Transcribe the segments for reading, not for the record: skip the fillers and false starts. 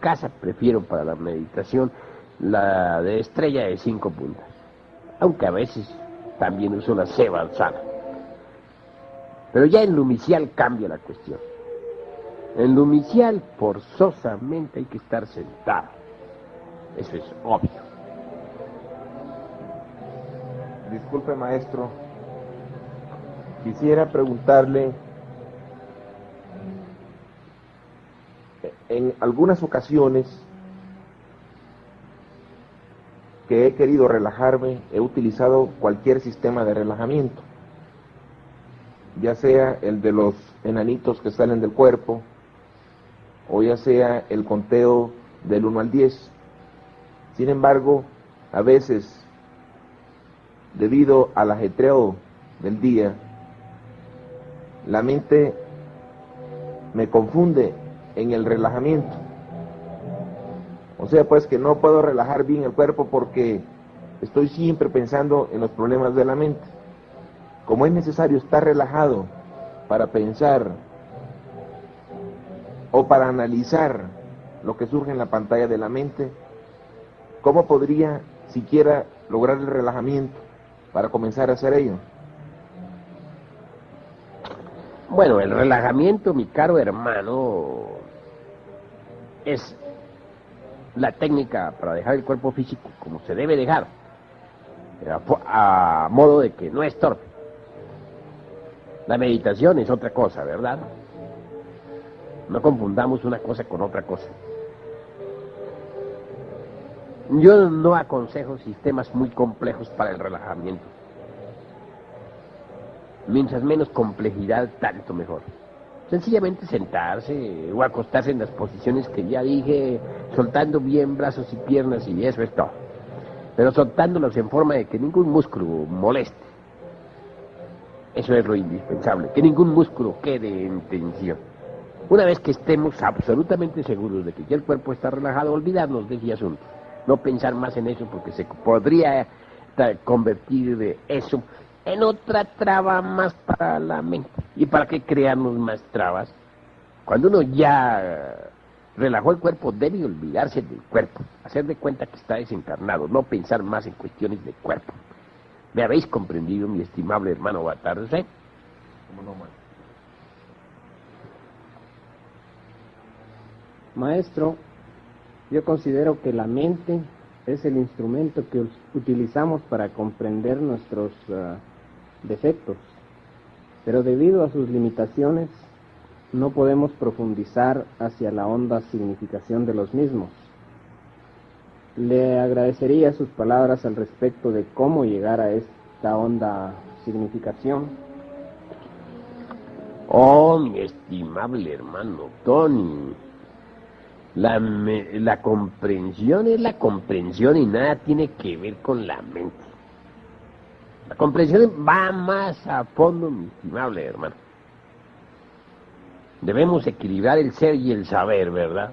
casa prefiero para la meditación la de estrella de 5 puntas, aunque a veces también uso la C Balsana. Pero ya en lo inicial cambia la cuestión. En lo inicial forzosamente hay que estar sentado. Eso es obvio. Disculpe, maestro. Quisiera preguntarle, en algunas ocasiones que he querido relajarme, he utilizado cualquier sistema de relajamiento, ya sea el de los enanitos que salen del cuerpo, o ya sea el conteo del 1 al 10. Sin embargo, a veces, debido al ajetreo del día, la mente me confunde en el relajamiento. O sea, pues que no puedo relajar bien el cuerpo porque estoy siempre pensando en los problemas de la mente. Como es necesario estar relajado para pensar o para analizar lo que surge en la pantalla de la mente, ¿cómo podría siquiera lograr el relajamiento para comenzar a hacer ello? Bueno, el relajamiento, mi caro hermano, es la técnica para dejar el cuerpo físico como se debe dejar, a modo de que no estorbe. La meditación es otra cosa, ¿verdad? No confundamos una cosa con otra cosa. Yo no aconsejo sistemas muy complejos para el relajamiento. Mientras menos complejidad, tanto mejor. Sencillamente sentarse o acostarse en las posiciones que ya dije, soltando bien brazos y piernas, y eso es todo. Pero soltándolos en forma de que ningún músculo moleste. Eso es lo indispensable, que ningún músculo quede en tensión. Una vez que estemos absolutamente seguros de que ya el cuerpo está relajado, olvidarnos de ese asunto. No pensar más en eso porque se podría convertir de eso en otra traba más para la mente. ¿Y para qué crearnos más trabas? Cuando uno ya relajó el cuerpo, debe olvidarse del cuerpo, hacer de cuenta que está desencarnado, no pensar más en cuestiones de cuerpo. ¿Me habéis comprendido, mi estimable hermano Batarse? ¿Cómo no, maestro? Maestro, yo considero que la mente es el instrumento que utilizamos para comprender nuestros defectos, pero debido a sus limitaciones no podemos profundizar hacia la honda significación de los mismos. Le agradecería sus palabras al respecto de cómo llegar a esta honda significación. Oh, mi estimable hermano Tony, la comprensión es la comprensión y nada tiene que ver con la mente. La comprensión va más a fondo, mi estimable hermano. Debemos equilibrar el ser y el saber, ¿verdad?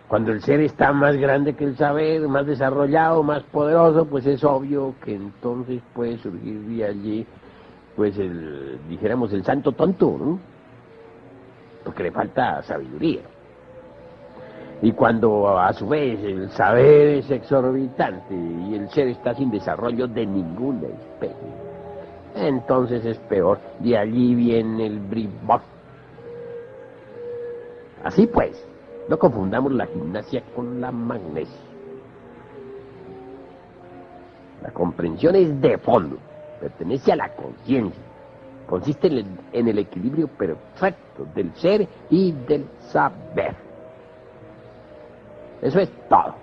Cuando el ser está más grande que el saber, más desarrollado, más poderoso, pues es obvio que entonces puede surgir de allí, pues dijéramos, el santo tonto, ¿no? Porque le falta sabiduría. Y cuando a su vez el saber es exorbitante y el ser está sin desarrollo de ninguna especie, entonces es peor. De allí viene el bribón. Así pues, no confundamos la gimnasia con la magnesia. La comprensión es de fondo, pertenece a la conciencia. Consiste en el equilibrio perfecto del ser y del saber. Eso es todo.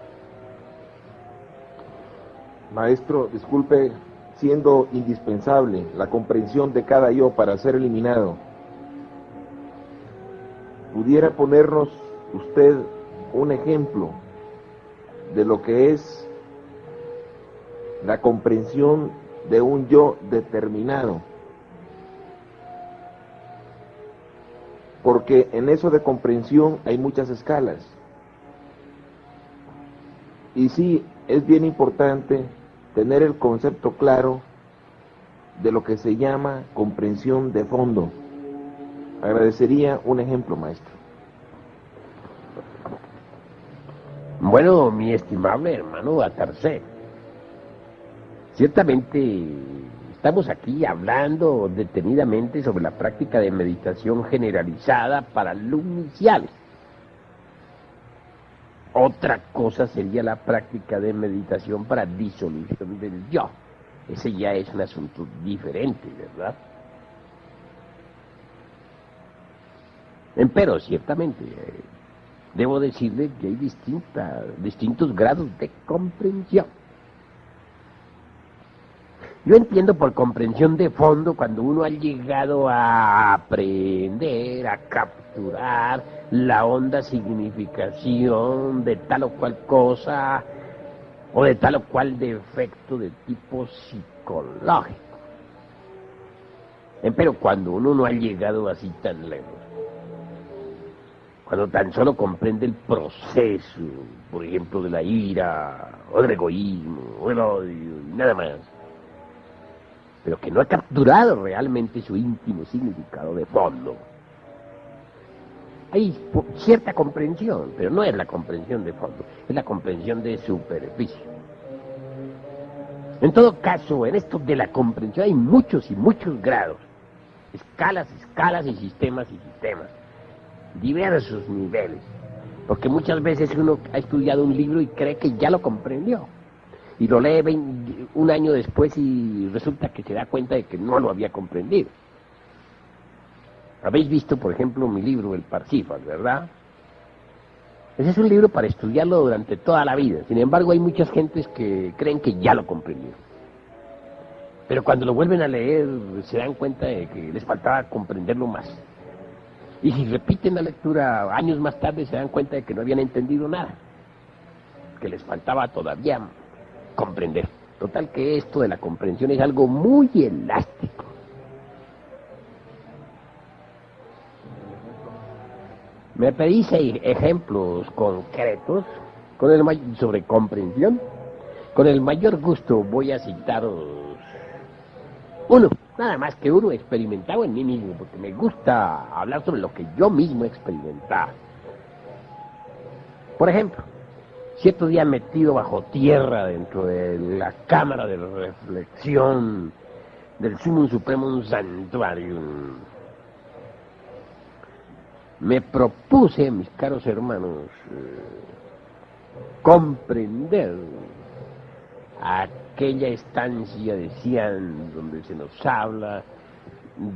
Maestro, disculpe, siendo indispensable la comprensión de cada yo para ser eliminado, ¿pudiera ponernos usted un ejemplo de lo que es la comprensión de un yo determinado? Porque en eso de comprensión hay muchas escalas. Y sí, es bien importante tener el concepto claro de lo que se llama comprensión de fondo. Agradecería un ejemplo, maestro. Bueno, mi estimable hermano Atarcé, ciertamente estamos aquí hablando detenidamente sobre la práctica de meditación generalizada para alumnos iniciales. Otra cosa sería la práctica de meditación para disolución del yo. Ese ya es un asunto diferente, ¿verdad? Pero ciertamente, debo decirle que hay distintos grados de comprensión. Yo entiendo por comprensión de fondo cuando uno ha llegado a aprender, a capturar la honda significación de tal o cual cosa o de tal o cual defecto de tipo psicológico. Pero cuando uno no ha llegado así tan lejos, cuando tan solo comprende el proceso, por ejemplo, de la ira, o del egoísmo, o el odio, y nada más, pero que no ha capturado realmente su íntimo significado de fondo. Hay cierta comprensión, pero no es la comprensión de fondo, es la comprensión de superficie. En todo caso, en esto de la comprensión hay muchos y muchos grados, escalas y sistemas, diversos niveles, porque muchas veces uno ha estudiado un libro y cree que ya lo comprendió, y lo lee un año después y resulta que se da cuenta de que no lo había comprendido. Habéis visto, por ejemplo, mi libro, El Parsífal, ¿verdad? Ese es un libro para estudiarlo durante toda la vida. Sin embargo, hay muchas gentes que creen que ya lo comprendieron. Pero cuando lo vuelven a leer, se dan cuenta de que les faltaba comprenderlo más. Y si repiten la lectura años más tarde, se dan cuenta de que no habían entendido nada, que les faltaba todavía comprender. Total que esto de la comprensión es algo muy elástico. Me pedís ejemplos concretos sobre comprensión. Con el mayor gusto voy a citaros uno, nada más que uno experimentado en mí mismo, porque me gusta hablar sobre lo que yo mismo he experimentado. Por ejemplo, cierto día metido bajo tierra dentro de la cámara de reflexión del Sumum Supremum Sanctuarium, me propuse, mis caros hermanos, comprender aquella estancia, decían, donde se nos habla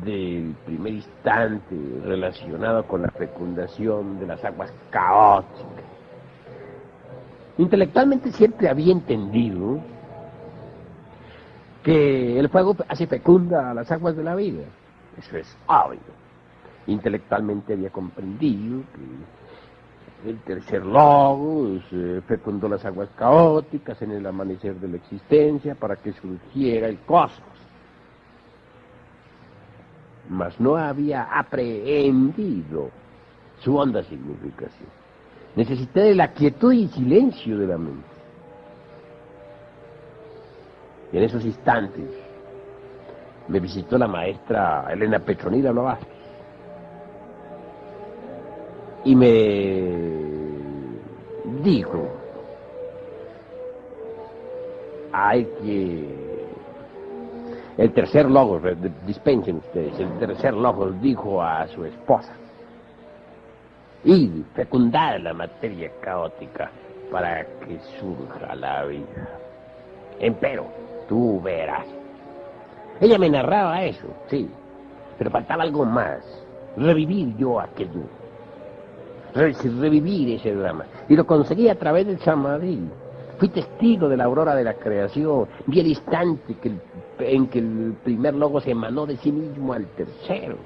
del primer instante relacionado con la fecundación de las aguas caóticas. Intelectualmente siempre había entendido que el fuego hace fecunda a las aguas de la vida. Eso es obvio. Intelectualmente había comprendido que el tercer logos fecundó las aguas caóticas en el amanecer de la existencia para que surgiera el cosmos. Mas no había aprehendido su honda significación. Necesité de la quietud y silencio de la mente. Y en esos instantes me visitó la maestra Elena Petronila Blavatsky y me dijo: hay que... El tercer logos, dispensen ustedes, el tercer logos dijo a su esposa: y fecundar la materia caótica para que surja la vida. Empero, tú verás. Ella me narraba eso, sí, pero faltaba algo más: revivir yo aquello, revivir ese drama, y lo conseguí a través del Samadhi. Fui testigo de la aurora de la creación, vi el instante en que el primer logos emanó de sí mismo al tercero.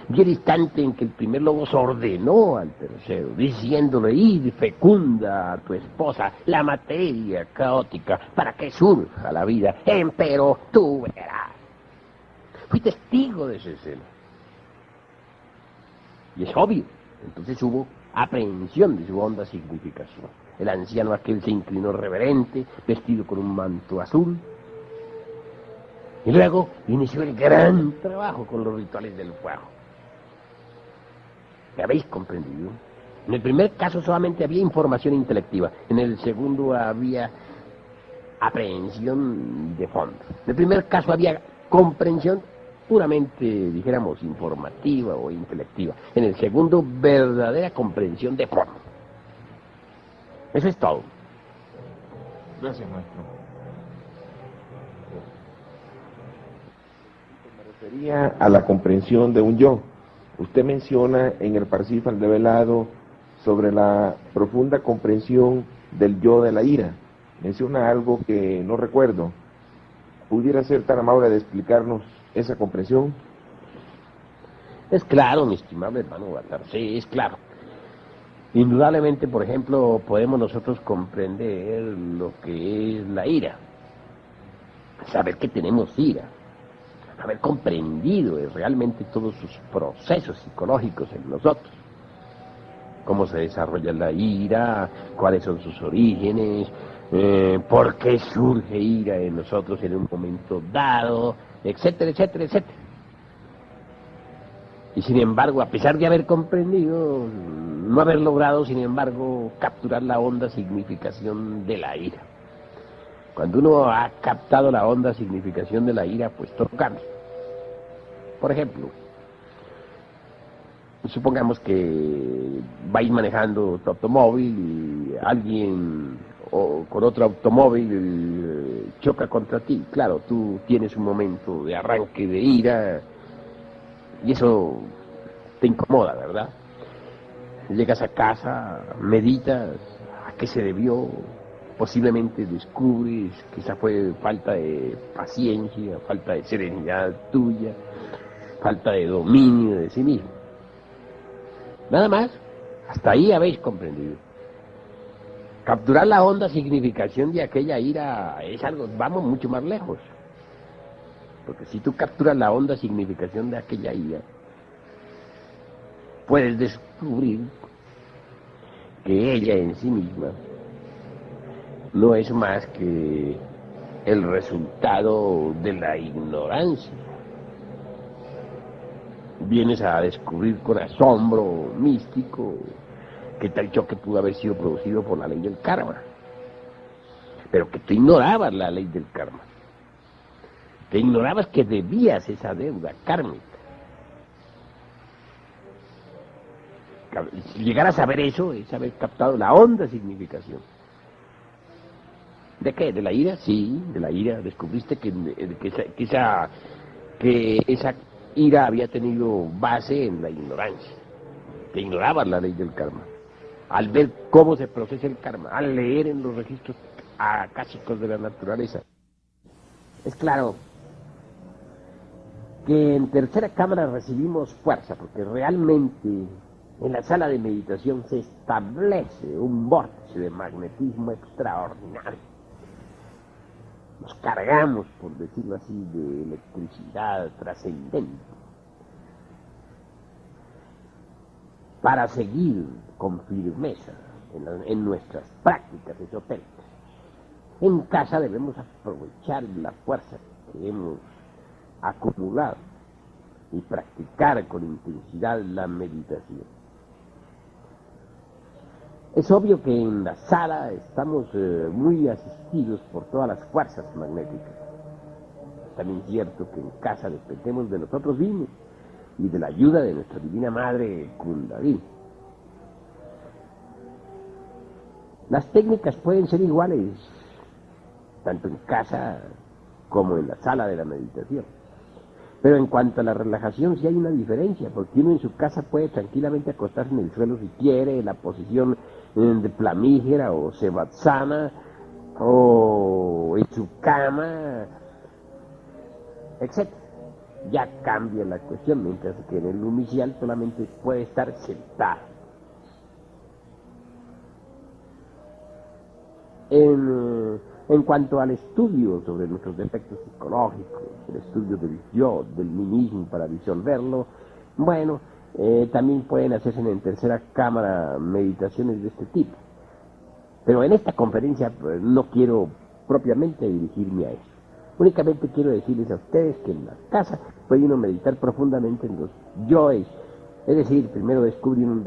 Vi el instante en que el primer logos ordenó al tercero, diciéndole: id, fecunda a tu esposa la materia caótica para que surja la vida. Empero tú verás. Fui testigo de esa escena. Y es obvio, entonces hubo aprehensión de su honda significación. El anciano aquel se inclinó reverente, vestido con un manto azul, y luego inició el gran trabajo con los rituales del fuego. ¿Me habéis comprendido? En el primer caso solamente había información intelectiva, en el segundo había aprehensión de fondo. En el primer caso había comprensión puramente, dijéramos, informativa o intelectiva. En el segundo, verdadera comprensión de fondo. Eso es todo. Gracias, maestro. Me refería a la comprensión de un yo. Usted menciona en el Parsifal develado sobre la profunda comprensión del yo de la ira. Menciona algo que no recuerdo. ¿Pudiera ser tan amable de explicarnos esa comprensión? Es claro, mi estimable hermano Baltar, sí, es claro. Indudablemente, por ejemplo, podemos nosotros comprender lo que es la ira, saber que tenemos ira, haber comprendido realmente todos sus procesos psicológicos en nosotros, cómo se desarrolla la ira, cuáles son sus orígenes, por qué surge ira en nosotros en un momento dado, etcétera, etcétera, etcétera. Y sin embargo, a pesar de haber comprendido, no haber logrado, sin embargo, capturar la honda significación de la ira. Cuando uno ha captado la honda significación de la ira, pues todo cambia. Por ejemplo, supongamos que vais manejando tu automóvil y alguien con otro automóvil choca contra ti. Claro, tú tienes un momento de arranque de ira y eso te incomoda, ¿verdad? Llegas a casa, meditas a qué se debió, posiblemente descubres que esa fue falta de paciencia, falta de serenidad tuya, falta de dominio de sí mismo. Nada más, hasta ahí habéis comprendido. Capturar la honda significación de aquella ira es algo, vamos mucho más lejos. Porque si tú capturas la honda significación de aquella ira, puedes descubrir que ella en sí misma no es más que el resultado de la ignorancia. Vienes a descubrir con asombro místico que tal choque pudo haber sido producido por la ley del karma, pero que tú ignorabas la ley del karma, que ignorabas que debías esa deuda kármica. Si llegar a saber eso es haber captado la honda significación. ¿De qué? ¿De la ira? Sí, de la ira. Descubriste que esa ira había tenido base en la ignorancia, que ignorabas la ley del karma. Al ver cómo se procesa el karma, al leer en los registros akáshicos de la naturaleza, es claro que en tercera cámara recibimos fuerza, porque realmente en la sala de meditación se establece un vórtice de magnetismo extraordinario. Nos cargamos, por decirlo así, de electricidad trascendente para seguir con firmeza en nuestras prácticas esotéricas. En casa debemos aprovechar la fuerza que hemos acumulado y practicar con intensidad la meditación. Es obvio que en la sala estamos muy asistidos por todas las fuerzas magnéticas. También es cierto que en casa dependemos de nosotros mismos y de la ayuda de nuestra Divina Madre Kundalini. Las técnicas pueden ser iguales, tanto en casa como en la sala de la meditación. Pero en cuanto a la relajación sí hay una diferencia, porque uno en su casa puede tranquilamente acostarse en el suelo si quiere, en la posición de plamígera o sevasana, o en su cama, etc. Ya cambia la cuestión, mientras que en el inicial solamente puede estar sentado. En cuanto al estudio sobre nuestros defectos psicológicos, el estudio del yo, del mí mismo para disolverlo, bueno, también pueden hacerse en tercera cámara meditaciones de este tipo. Pero en esta conferencia pues, no quiero propiamente dirigirme a eso. Únicamente quiero decirles a ustedes que en la casa puede uno meditar profundamente en los yoes, es decir, primero descubrir un